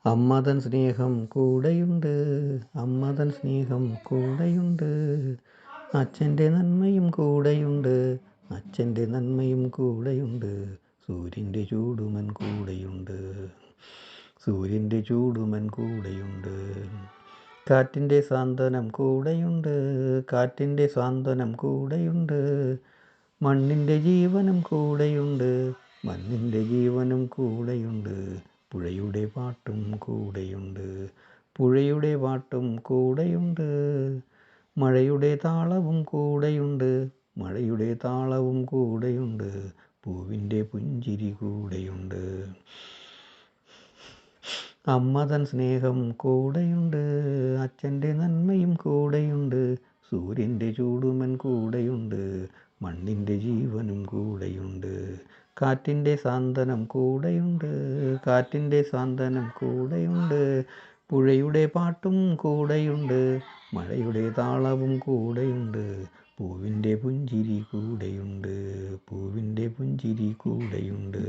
അമ്മതൻ സ്നേഹം കൂടെയുണ്ട്, അമ്മതൻ സ്നേഹം കൂടെയുണ്ട്, അച്ഛൻ്റെ നന്മയും കൂടെയുണ്ട്, അച്ഛൻ്റെ നന്മയും കൂടെയുണ്ട്, സൂര്യൻ്റെ ചൂടുമൻ കൂടെയുണ്ട്, സൂര്യൻ്റെ ചൂടുമൻ കൂടെയുണ്ട്, കാറ്റിൻ്റെ സാന്ത്വനം കൂടെയുണ്ട്, കാറ്റിൻ്റെ സാന്ത്വനം കൂടെയുണ്ട്, മണ്ണിൻ്റെ ജീവനും കൂടെയുണ്ട്, മണ്ണിൻ്റെ ജീവനും കൂടെയുണ്ട്, പുഴയുടെ പാട്ടും കൂടെയുണ്ട്, പുഴയുടെ പാട്ടും കൂടെയുണ്ട്, മഴയുടെ താളവും കൂടെയുണ്ട്, മഴയുടെ താളവും കൂടെയുണ്ട്, പൂവിൻ്റെ പുഞ്ചിരി കൂടെയുണ്ട്, അമ്മതൻ സ്നേഹം കൂടെയുണ്ട്, അച്ഛൻ്റെ നന്മയും കൂടെയുണ്ട്, സൂര്യൻ്റെ ചൂടുമൻ കൂടെയുണ്ട്, മണ്ണിൻ്റെ ജീവനും കൂടെയുണ്ട്, കാറ്റിൻ്റെ സാന്ത്വനം കൂടെയുണ്ട്, കാറ്റിൻ്റെ സാന്ത്വനം കൂടെയുണ്ട്, പുഴയുടെ പാട്ടും കൂടെയുണ്ട്, മഴയുടെ താളവും കൂടെയുണ്ട്, പൂവിൻ്റെ പുഞ്ചിരി കൂടെയുണ്ട്, പൂവിൻ്റെ പുഞ്ചിരി കൂടെയുണ്ട്.